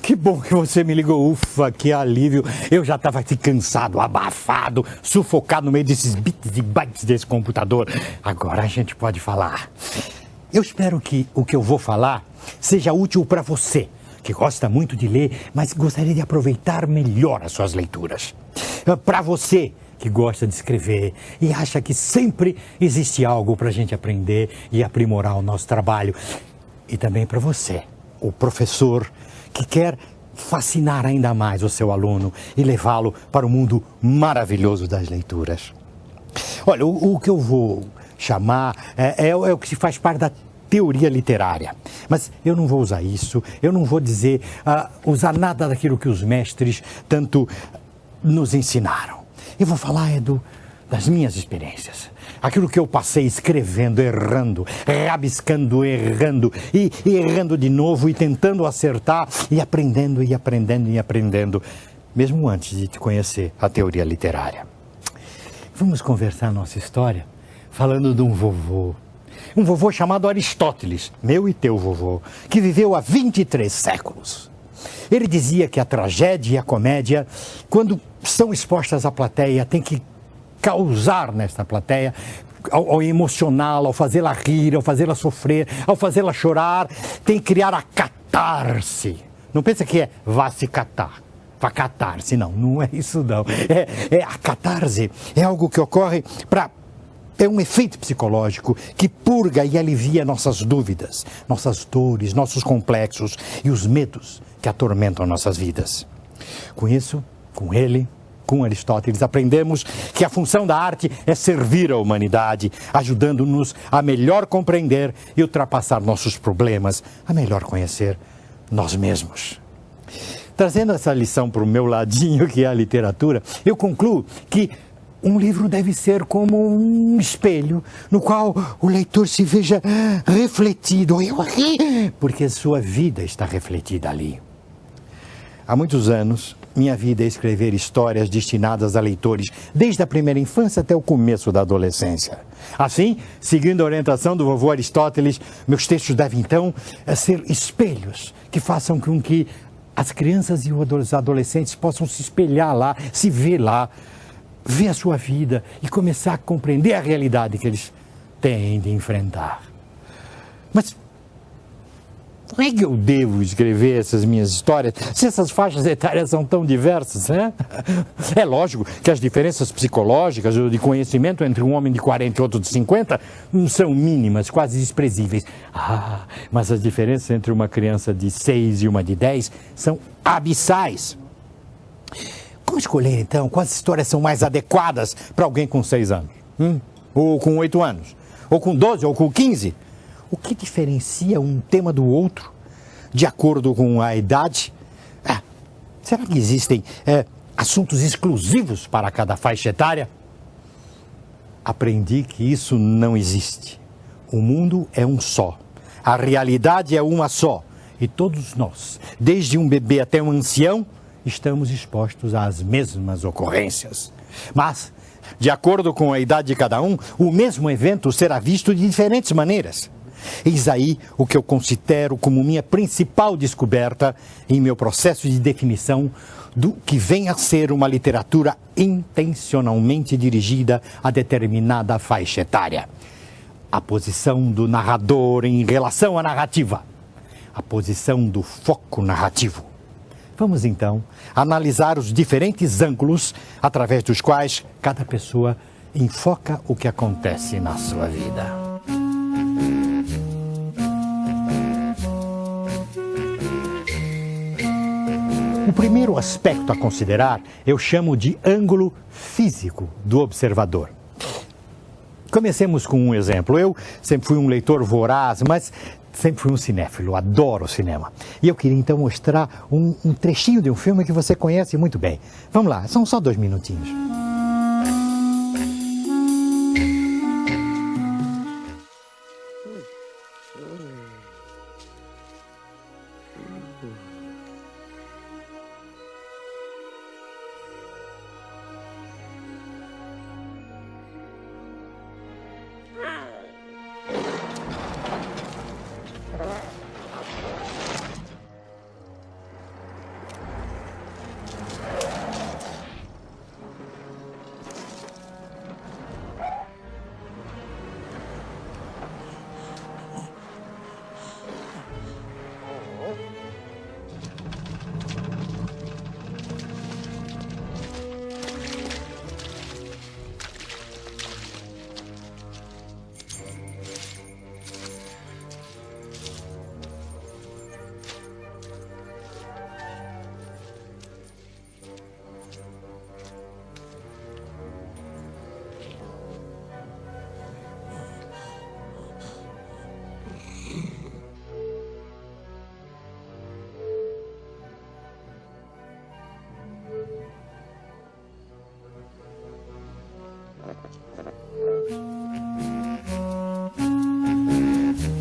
Que bom que você me ligou. Ufa, que alívio. Eu já estava aqui cansado, abafado, sufocado no meio desses bits e bytes desse computador. Agora a gente pode falar. Eu espero que o que eu vou falar seja útil para você, que gosta muito de ler, mas gostaria de aproveitar melhor as suas leituras. Para você que gosta de escrever e acha que sempre existe algo para a gente aprender e aprimorar o nosso trabalho. E também para você, o professor que quer fascinar ainda mais o seu aluno e levá-lo para o mundo maravilhoso das leituras. Olha, o que eu vou chamar é o que se faz parte da teoria literária. Mas eu não vou usar isso, eu não vou usar nada daquilo que os mestres tanto nos ensinaram. Eu vou falar das minhas experiências. Aquilo que eu passei escrevendo, errando, rabiscando, errando, e errando de novo e tentando acertar e aprendendo e aprendendo e aprendendo, mesmo antes de te conhecer a teoria literária. Vamos conversar nossa história falando de um vovô chamado Aristóteles, meu e teu vovô, que viveu há 23 séculos. Ele dizia que a tragédia e a comédia, quando são expostas à plateia, tem que causar nesta plateia, ao emocioná-la, ao fazê-la rir, ao fazê-la sofrer, ao fazê-la chorar, tem que criar a catarse. Não pensa que vá se catar, vá catarse, não é isso não. A catarse é algo que ocorre é um efeito psicológico que purga e alivia nossas dúvidas, nossas dores, nossos complexos e os medos que atormentam nossas vidas. Com isso, com Aristóteles, aprendemos que a função da arte é servir a humanidade, ajudando-nos a melhor compreender e ultrapassar nossos problemas, a melhor conhecer nós mesmos. Trazendo essa lição para o meu ladinho, que é a literatura, eu concluo que um livro deve ser como um espelho no qual o leitor se veja refletido, porque sua vida está refletida ali. Há muitos anos, minha vida é escrever histórias destinadas a leitores, desde a primeira infância até o começo da adolescência. Assim, seguindo a orientação do vovô Aristóteles, meus textos devem então ser espelhos que façam com que as crianças e os adolescentes possam se espelhar lá, se ver lá, ver a sua vida e começar a compreender a realidade que eles têm de enfrentar. Mas como é que eu devo escrever essas minhas histórias se essas faixas etárias são tão diversas, né? É lógico que as diferenças psicológicas ou de conhecimento entre um homem de 40 e outro de 50 são mínimas, quase desprezíveis. Mas as diferenças entre uma criança de 6 e uma de 10 são abissais. Como escolher, então, quais histórias são mais adequadas para alguém com 6 anos? Ou com 8 anos? Ou com 12? Ou com 15? O que diferencia um tema do outro, de acordo com a idade? Será que existem assuntos exclusivos para cada faixa etária? Aprendi que isso não existe. O mundo é um só. A realidade é uma só. E todos nós, desde um bebê até um ancião, estamos expostos às mesmas ocorrências. Mas, de acordo com a idade de cada um, o mesmo evento será visto de diferentes maneiras. Eis aí o que eu considero como minha principal descoberta em meu processo de definição do que vem a ser uma literatura intencionalmente dirigida a determinada faixa etária. A posição do narrador em relação à narrativa. A posição do foco narrativo. Vamos então analisar os diferentes ângulos através dos quais cada pessoa enfoca o que acontece na sua vida. O primeiro aspecto a considerar eu chamo de ângulo físico do observador. Comecemos com um exemplo. Eu sempre fui um leitor voraz, mas sempre fui um cinéfilo, adoro cinema. E eu queria então mostrar um trechinho de um filme que você conhece muito bem. Vamos lá, são só 2 minutinhos.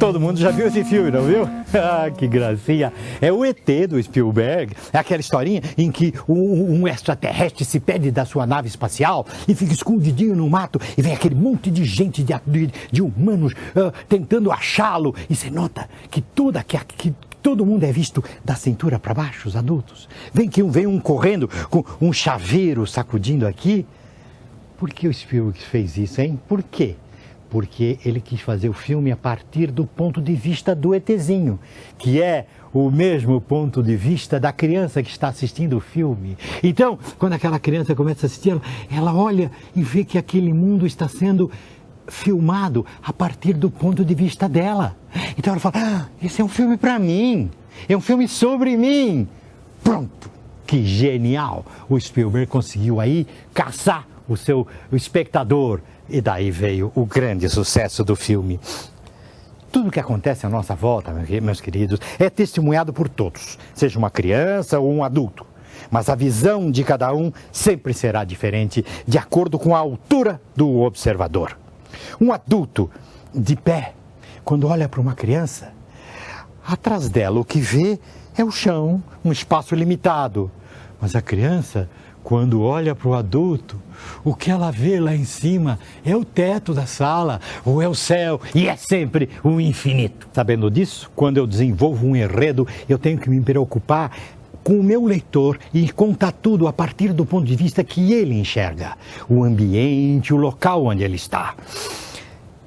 Todo mundo já viu esse filme, não viu? Ah, que gracinha. É o ET do Spielberg. É aquela historinha em que um extraterrestre se perde da sua nave espacial e fica escondidinho no mato e vem aquele monte de gente, de humanos, tentando achá-lo. E você nota que todo mundo é visto da cintura para baixo, os adultos. Vem um correndo com um chaveiro sacudindo aqui. Por que o Spielberg fez isso, hein? Por quê? Porque ele quis fazer o filme a partir do ponto de vista do ETzinho, que é o mesmo ponto de vista da criança que está assistindo o filme. Então, quando aquela criança começa a assistir, ela olha e vê que aquele mundo está sendo filmado a partir do ponto de vista dela. Então ela fala, esse é um filme para mim, é um filme sobre mim. Pronto, que genial! O Spielberg conseguiu aí caçar o espectador. E daí veio o grande sucesso do filme. Tudo que acontece à nossa volta, meus queridos, é testemunhado por todos, seja uma criança ou um adulto. Mas a visão de cada um sempre será diferente, de acordo com a altura do observador. Um adulto de pé, quando olha para uma criança, atrás dela o que vê é o chão, um espaço limitado. Mas a criança, quando olha para o adulto, o que ela vê lá em cima é o teto da sala, ou é o céu, e é sempre o infinito. Sabendo disso, quando eu desenvolvo um enredo, eu tenho que me preocupar com o meu leitor e contar tudo a partir do ponto de vista que ele enxerga, o ambiente, o local onde ele está.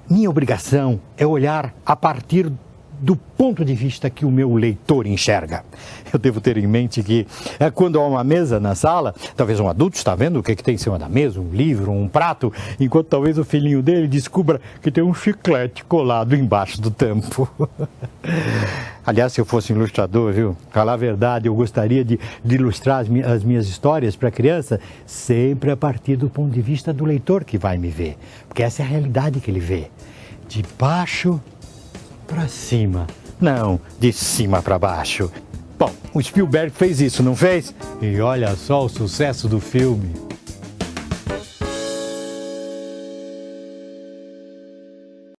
Minha obrigação é olhar a partir do ponto de vista que o meu leitor enxerga. Eu devo ter em mente que quando há uma mesa na sala, talvez um adulto está vendo o que tem em cima da mesa, um livro, um prato, enquanto talvez o filhinho dele descubra que tem um chiclete colado embaixo do tampo. Aliás, se eu fosse um ilustrador, viu? Falar a verdade, eu gostaria de ilustrar as minhas histórias para a criança sempre a partir do ponto de vista do leitor que vai me ver. Porque essa é a realidade que ele vê. De baixo para cima, não de cima para baixo. Bom, o Spielberg fez isso, não fez? E olha só o sucesso do filme.